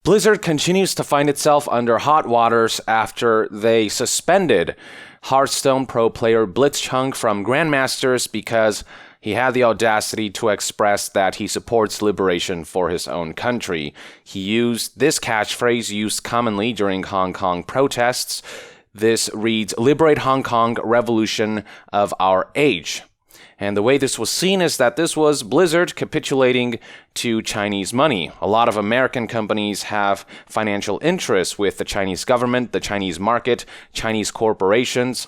Blizzard continues to find itself under hot waters after they suspended Hearthstone pro player Blitzchung from Grandmasters because he had the audacity to express that he supports liberation for his own country. He used this catchphrase used commonly during Hong Kong protests. This reads, "Liberate Hong Kong, revolution of our age." And the way this was seen is that this was Blizzard capitulating to Chinese money. A lot of American companies have financial interests with the Chinese government, the Chinese market, Chinese corporations,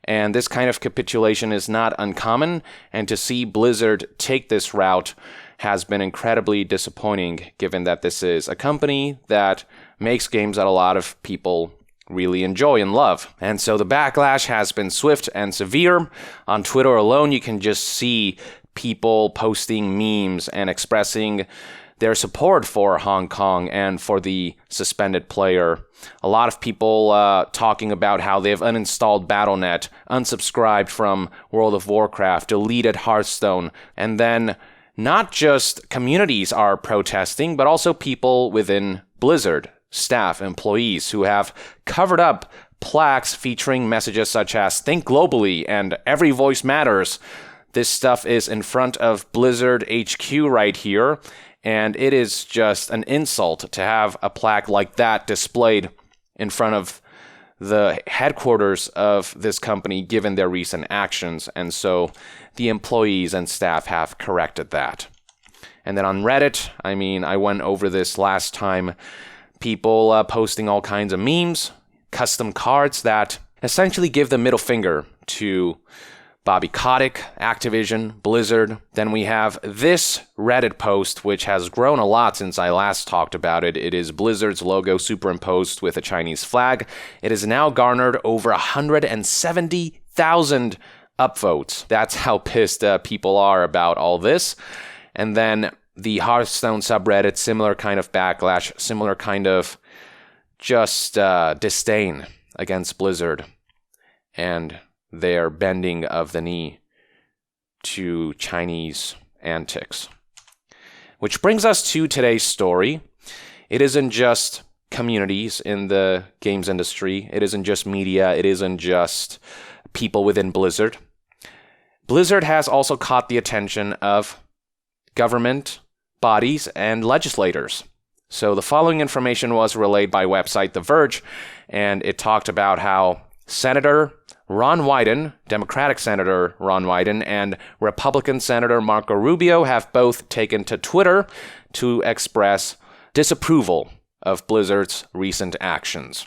and this kind of capitulation is not uncommon, and to see Blizzard take this route has been incredibly disappointing, given that this is a company that makes games that a lot of people really enjoy and love. And so the backlash has been swift and severe. On Twitter alone, you can just see people posting memes and expressing their support for Hong Kong and for the suspended player. A lot of people talking about how they've uninstalled Battle.net, unsubscribed from World of Warcraft, deleted Hearthstone, and then not just communities are protesting, but also people within Blizzard, staff, employees who have covered up plaques featuring messages such as "Think globally" and "Every voice matters." This stuff is in front of Blizzard HQ right here, and it is just an insult to have a plaque like that displayed in front of the headquarters of this company given their recent actions. And so the employees and staff have corrected that. And then on Reddit, I went over this last time, people posting all kinds of memes, custom cards that essentially give the middle finger to Bobby Kotick, Activision, Blizzard. Then we have this Reddit post, which has grown a lot since I last talked about it. It is Blizzard's logo superimposed with a Chinese flag. It has now garnered over 170,000 upvotes. That's how pissed people are about all this. And then the Hearthstone subreddit, similar kind of backlash, similar kind of just disdain against Blizzard and their bending of the knee to Chinese antics. Which brings us to today's story. It isn't just communities in the games industry. It isn't just media. It isn't just people within Blizzard. Blizzard has also caught the attention of government bodies and legislators. So the following information was relayed by website The Verge, and it talked about how Senator Ron Wyden, Democratic Senator Ron Wyden, and Republican Senator Marco Rubio have both taken to Twitter to express disapproval of Blizzard's recent actions.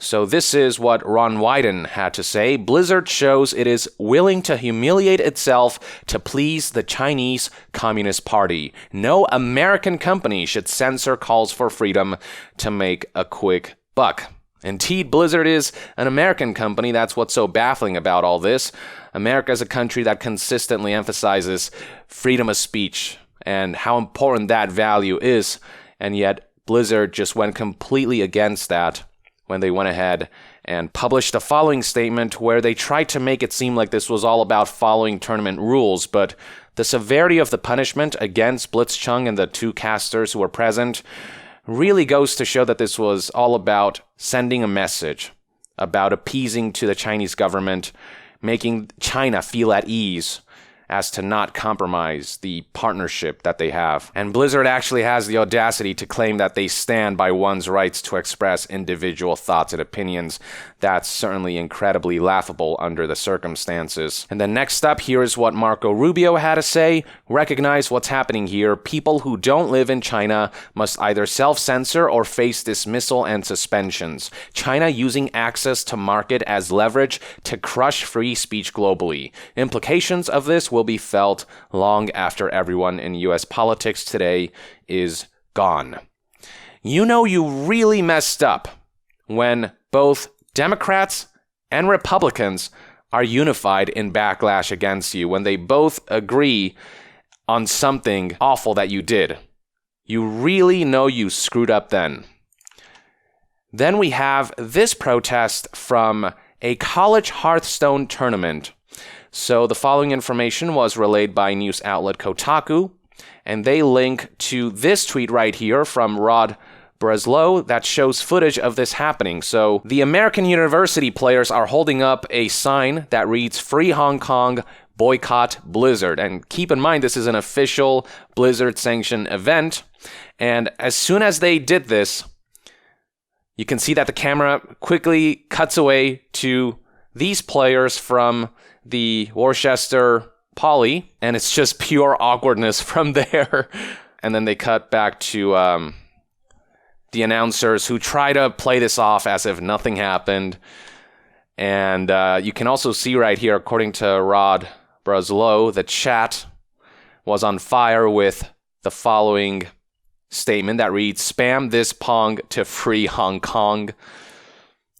So this is what Ron Wyden had to say. Blizzard shows it is willing to humiliate itself to please the Chinese Communist Party. No American company should censor calls for freedom to make a quick buck. Indeed, Blizzard is an American company. That's what's so baffling about all this. America is a country that consistently emphasizes freedom of speech and how important that value is, and yet Blizzard just went completely against that when they went ahead and published the following statement where they tried to make it seem like this was all about following tournament rules, but the severity of the punishment against Blitzchung and the two casters who were present really goes to show that this was all about sending a message, about appeasing to the Chinese government, making China feel at ease as to not compromise the partnership that they have. And Blizzard actually has the audacity to claim that they stand by one's rights to express individual thoughts and opinions. That's certainly incredibly laughable under the circumstances. And then next up, here is what Marco Rubio had to say. Recognize what's happening here. People who don't live in China must either self-censor or face dismissal and suspensions. China using access to market as leverage to crush free speech globally. Implications of this will be felt long after everyone in US politics today is gone. You know you really messed up when both Democrats and Republicans are unified in backlash against you, when they both agree on something awful that you did. You really know you screwed up then. Then we have this protest from a college Hearthstone tournament. So the following information was relayed by news outlet Kotaku, and they link to this tweet right here from Rod Breslow that shows footage of this happening. So the American University players are holding up a sign that reads "Free Hong Kong, Boycott Blizzard." And keep in mind, this is an official Blizzard-sanctioned event. And as soon as they did this, you can see that the camera quickly cuts away to these players from the Worcester Poly, and it's just pure awkwardness from there. And then they cut back to the announcers who try to play this off as if nothing happened. And you can also see right here, according to Rod Breslow, the chat was on fire with the following statement that reads, "Spam this Pong to free Hong Kong."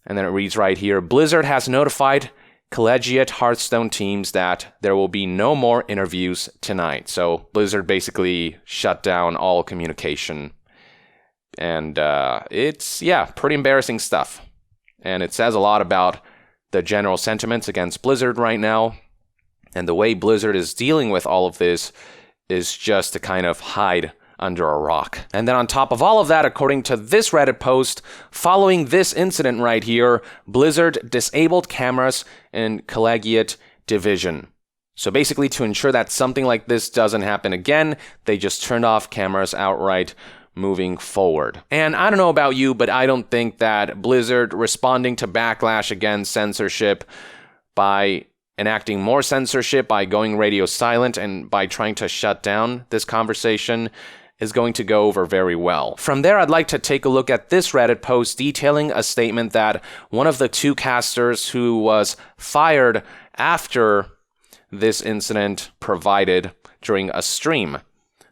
And then it reads right here, "Blizzard has notified collegiate Hearthstone teams that there will be no more interviews tonight." So Blizzard basically shut down all communication. And it's, pretty embarrassing stuff. And it says a lot about the general sentiments against Blizzard right now. And the way Blizzard is dealing with all of this is just to kind of hide under a rock. And then on top of all of that, according to this Reddit post, following this incident right here, Blizzard disabled cameras in Collegiate Division. So basically, to ensure that something like this doesn't happen again, they just turned off cameras outright moving forward. And I don't know about you, but I don't think that Blizzard responding to backlash against censorship by enacting more censorship, by going radio silent, and by trying to shut down this conversation is going to go over very well. From there, I'd like to take a look at this Reddit post detailing a statement that one of the two casters who was fired after this incident provided during a stream.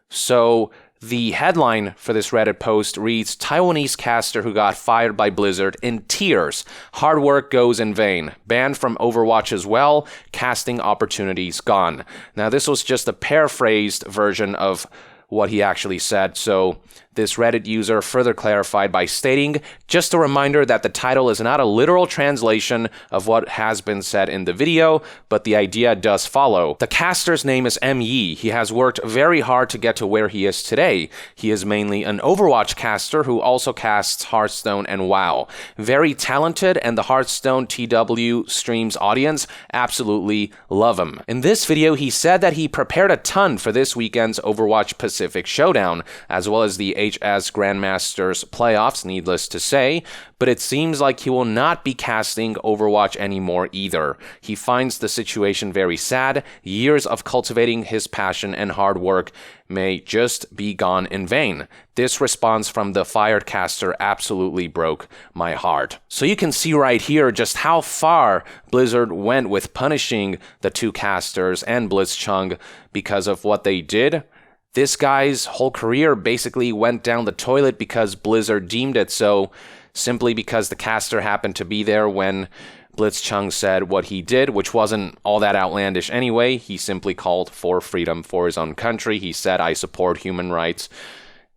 So the headline for this Reddit post reads, "Taiwanese caster who got fired by Blizzard in tears. Hard work goes in vain. Banned from Overwatch as well. Casting opportunities gone." Now, this was just a paraphrased version of what he actually said. So this Reddit user further clarified by stating, "Just a reminder that the title is not a literal translation of what has been said in the video, but the idea does follow. The caster's name is M.Yi. He has worked very hard to get to where he is today. He is mainly an Overwatch caster who also casts Hearthstone and WoW. Very talented, and the Hearthstone TW streams audience absolutely love him." In this video, he said that he prepared a ton for this weekend's Overwatch Pacific Showdown, as well as the HS Grandmasters playoffs, needless to say, but it seems like he will not be casting Overwatch anymore either. He finds the situation very sad. Years of cultivating his passion and hard work may just be gone in vain. This response from the fired caster absolutely broke my heart. So you can see right here just how far Blizzard went with punishing the two casters and Blitzchung because of what they did. This guy's whole career basically went down the toilet because Blizzard deemed it so, simply because the caster happened to be there when Blitzchung said what he did, which wasn't all that outlandish anyway. He simply called for freedom for his own country. He said, "I support human rights."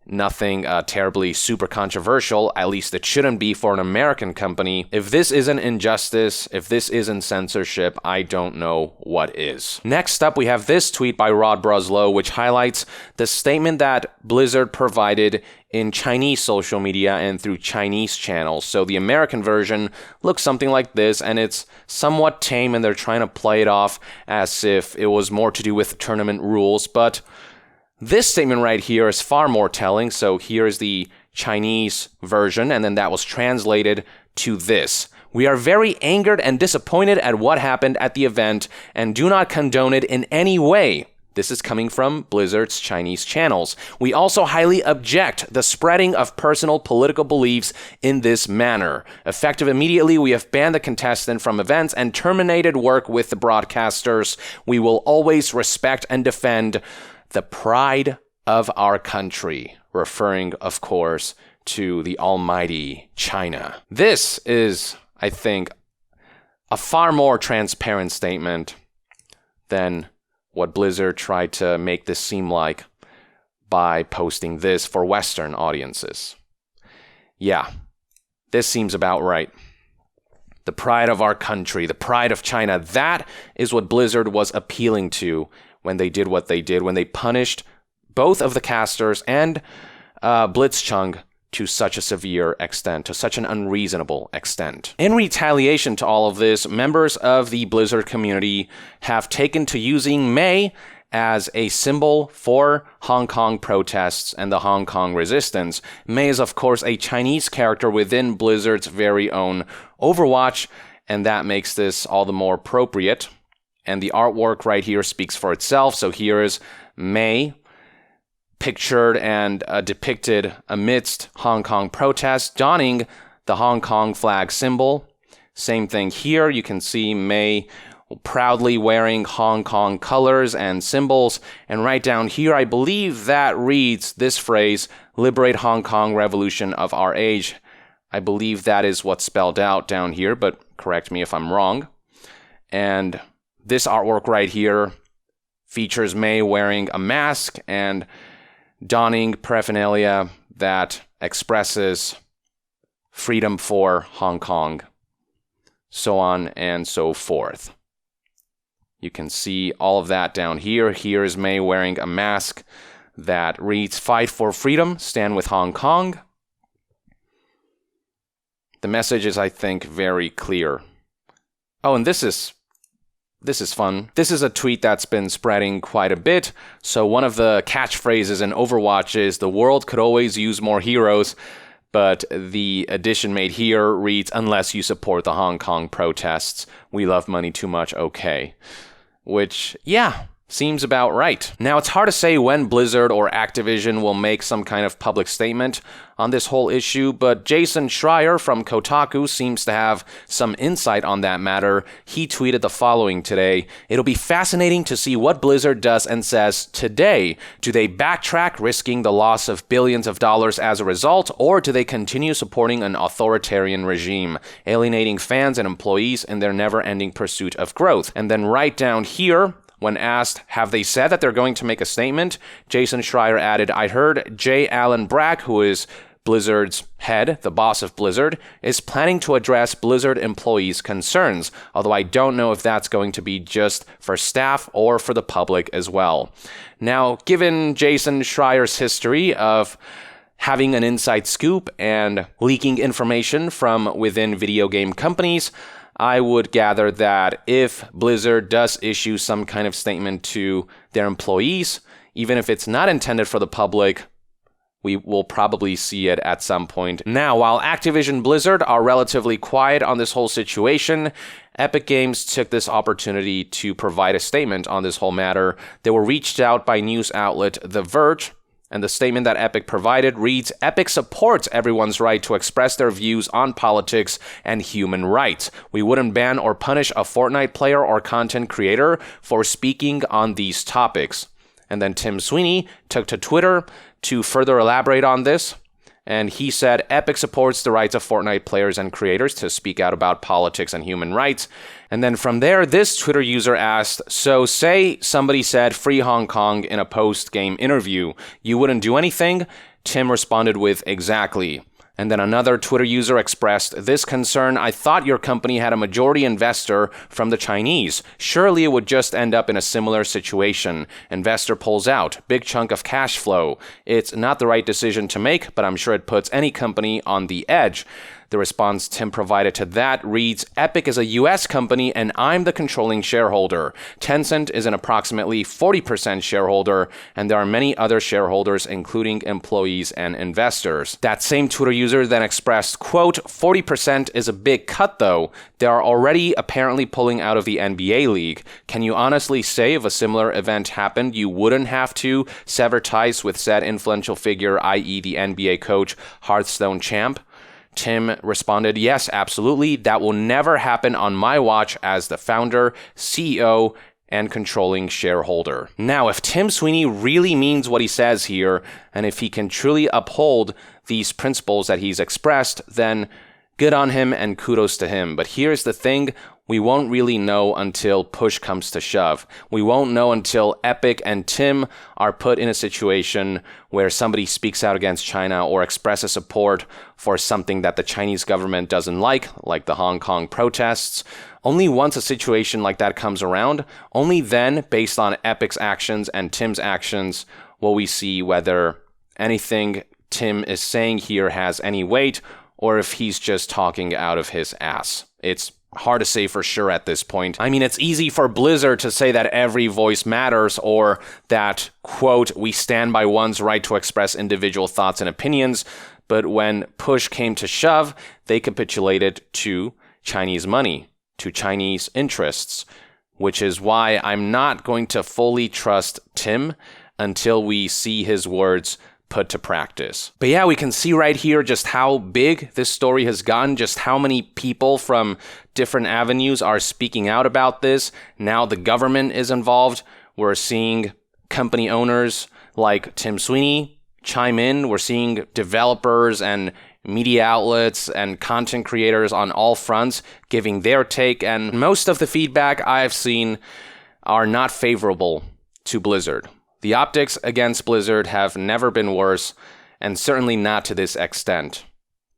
Nothing terribly super controversial, at least it shouldn't be for an American company. If this isn't injustice, if this isn't censorship, I don't know what is. Next up, we have this tweet by Rod Breslow, which highlights the statement that Blizzard provided in Chinese social media and through Chinese channels. So the American version looks something like this, and it's somewhat tame, and they're trying to play it off as if it was more to do with tournament rules, but this statement right here is far more telling. So here is the Chinese version, and then that was translated to this. "We are very angered and disappointed at what happened at the event and do not condone it in any way." This is coming from Blizzard's Chinese channels. "We also highly object the spreading of personal political beliefs in this manner. Effective immediately, we have banned the contestant from events and terminated work with the broadcasters. We will always respect and defend the pride of our country," referring, of course, to the almighty China. This is, I think, a far more transparent statement than what Blizzard tried to make this seem like by posting this for Western audiences. Yeah, this seems about right. The pride of our country, the pride of China, that is what Blizzard was appealing to when they did what they did, when they punished both of the casters and Blitzchung to such a severe extent, to such an unreasonable extent. In retaliation to all of this, members of the Blizzard community have taken to using May as a symbol for Hong Kong protests and the Hong Kong resistance. May is, of course, a Chinese character within Blizzard's very own Overwatch, and that makes this all the more appropriate. And the artwork right here speaks for itself. So here is May pictured and depicted amidst Hong Kong protests, donning the Hong Kong flag symbol. Same thing here. You can see May proudly wearing Hong Kong colors and symbols. And right down here, I believe that reads this phrase, "Liberate Hong Kong, revolution of our age." I believe that is what's spelled out down here, but correct me if I'm wrong. And this artwork right here features May wearing a mask and donning paraphernalia that expresses freedom for Hong Kong, so on and so forth. You can see all of that down here. Here is May wearing a mask that reads, "Fight for freedom, stand with Hong Kong." The message is, I think, very clear. Oh, and this is fun. This is a tweet that's been spreading quite a bit. So one of the catchphrases in Overwatch is, "The world could always use more heroes," but the addition made here reads, "Unless you support the Hong Kong protests. We love money too much, okay." Which, yeah, seems about right. Now, it's hard to say when Blizzard or Activision will make some kind of public statement on this whole issue, but Jason Schreier from Kotaku seems to have some insight on that matter. He tweeted the following today: "It'll be fascinating to see what Blizzard does and says today. Do they backtrack, risking the loss of billions of dollars as a result, or do they continue supporting an authoritarian regime, alienating fans and employees in their never-ending pursuit of growth?" And then right down here, when asked, have they said that they're going to make a statement, Jason Schreier added, "I heard J. Allen Brack, who is Blizzard's head, the boss of Blizzard, is planning to address Blizzard employees' concerns, although I don't know if that's going to be just for staff or for the public as well." Now, given Jason Schreier's history of having an inside scoop and leaking information from within video game companies, I would gather that if Blizzard does issue some kind of statement to their employees, even if it's not intended for the public, we will probably see it at some point. Now, while Activision Blizzard are relatively quiet on this whole situation, Epic Games took this opportunity to provide a statement on this whole matter. They were reached out by news outlet The Verge, and the statement that Epic provided reads, "Epic supports everyone's right to express their views on politics and human rights. We wouldn't ban or punish a Fortnite player or content creator for speaking on these topics." And then Tim Sweeney took to Twitter to further elaborate on this, and he said, "Epic supports the rights of Fortnite players and creators to speak out about politics and human rights." And then from there, this Twitter user asked, "So say somebody said free Hong Kong in a post-game interview, you wouldn't do anything?" Tim responded with, "Exactly." And then another Twitter user expressed this concern: "I thought your company had a majority investor from the Chinese. Surely it would just end up in a similar situation. Investor pulls out, big chunk of cash flow. It's not the right decision to make, but I'm sure it puts any company on the edge." The response Tim provided to that reads, "Epic is a US company and I'm the controlling shareholder. Tencent is an approximately 40% shareholder, and there are many other shareholders, including employees and investors." That same Twitter user then expressed, quote, "40% is a big cut though. They are already apparently pulling out of the NBA league. Can you honestly say if a similar event happened, you wouldn't have to sever ties with said influential figure, i.e. the NBA coach, Hearthstone champ?" Tim responded, "Yes, absolutely. That will never happen on my watch as the founder, CEO, and controlling shareholder." Now, if Tim Sweeney really means what he says here, and if he can truly uphold these principles that he's expressed, then good on him and kudos to him. But here's the thing. We won't really know until push comes to shove. We won't know until Epic and Tim are put in a situation where somebody speaks out against China or expresses support for something that the Chinese government doesn't like the Hong Kong protests. Only once a situation like that comes around, only then, based on Epic's actions and Tim's actions, will we see whether anything Tim is saying here has any weight, or if he's just talking out of his ass. It's hard to say for sure at this point. I mean, it's easy for Blizzard to say that every voice matters, or that, quote, we stand by one's right to express individual thoughts and opinions, but when push came to shove, they capitulated to Chinese money, to Chinese interests, which is why I'm not going to fully trust Tim until we see his words put to practice. But yeah, we can see right here just how big this story has gotten, just how many people from different avenues are speaking out about this. Now the government is involved. We're seeing company owners like Tim Sweeney chime in. We're seeing developers and media outlets and content creators on all fronts giving their take, and most of the feedback I've seen are not favorable to Blizzard. The optics against Blizzard have never been worse, and certainly not to this extent.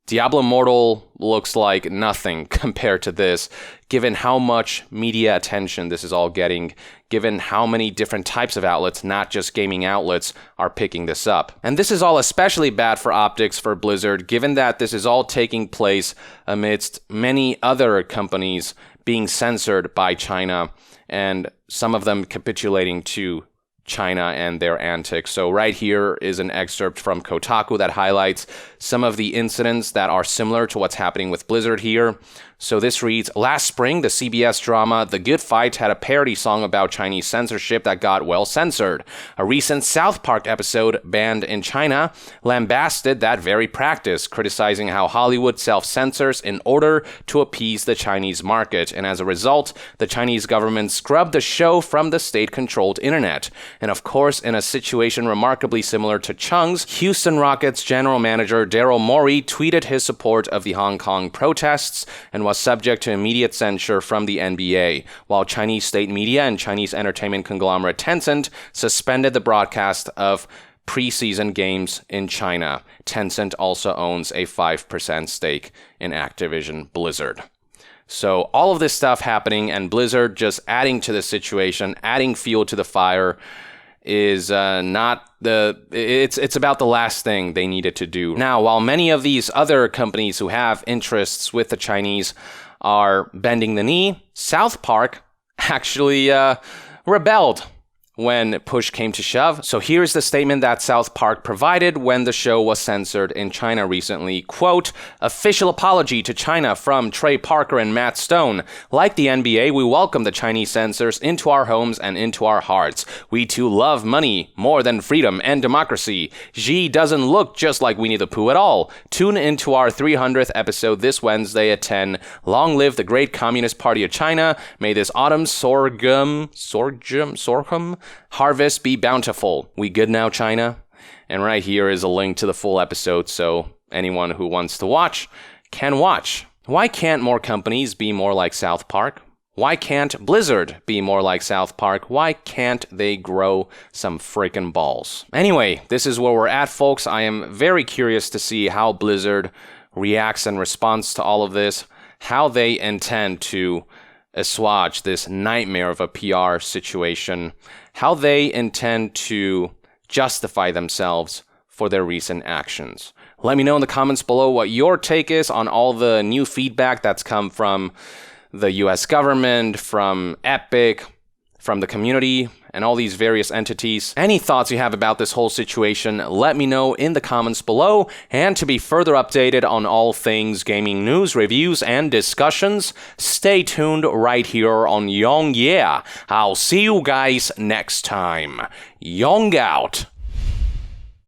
Diablo Immortal looks like nothing compared to this, given how much media attention this is all getting, given how many different types of outlets, not just gaming outlets, are picking this up. And this is all especially bad for optics for Blizzard, given that this is all taking place amidst many other companies being censored by China, and some of them capitulating to China and their antics. So right here is an excerpt from Kotaku that highlights some of the incidents that are similar to what's happening with Blizzard here. So this reads, last spring, the CBS drama The Good Fight had a parody song about Chinese censorship that got well censored. A recent South Park episode, banned in China, lambasted that very practice, criticizing how Hollywood self-censors in order to appease the Chinese market. And as a result, the Chinese government scrubbed the show from the state-controlled internet. And of course, in a situation remarkably similar to Chung's, Houston Rockets general manager Daryl Morey tweeted his support of the Hong Kong protests and was subject to immediate censure from the NBA, while Chinese state media and Chinese entertainment conglomerate Tencent suspended the broadcast of preseason games in China. Tencent also owns a 5% stake in Activision Blizzard. So all of this stuff happening, and Blizzard just adding to the situation, adding fuel to the fire, is it's about the last thing they needed to do. Now, while many of these other companies who have interests with the Chinese are bending the knee, South Park actually rebelled when push came to shove. So here's the statement that South Park provided when the show was censored in China recently. Quote, official apology to China from Trey Parker and Matt Stone. Like the NBA, we welcome the Chinese censors into our homes and into our hearts. We too love money more than freedom and democracy. Xi doesn't look just like Winnie the Pooh at all. Tune into our 300th episode this Wednesday at 10. Long live the great Communist Party of China. May this autumn's sorghum harvest be bountiful. We good now, China? And right here is a link to the full episode, so anyone who wants to watch can watch. Why can't more companies be more like South Park? Why can't Blizzard be more like South Park? Why can't they grow some freaking balls? Anyway, this is where we're at, folks. I am very curious to see how Blizzard reacts and responds to all of this, how they intend to assuage this nightmare of a PR situation, how they intend to justify themselves for their recent actions. Let me know in the comments below what your take is on all the new feedback that's come from the US government, from Epic, from the community, and all these various entities. Any thoughts you have about this whole situation, let me know in the comments below. And to be further updated on all things gaming news, reviews, and discussions, stay tuned right here on Yong Yeah. I'll see you guys next time. Yong out.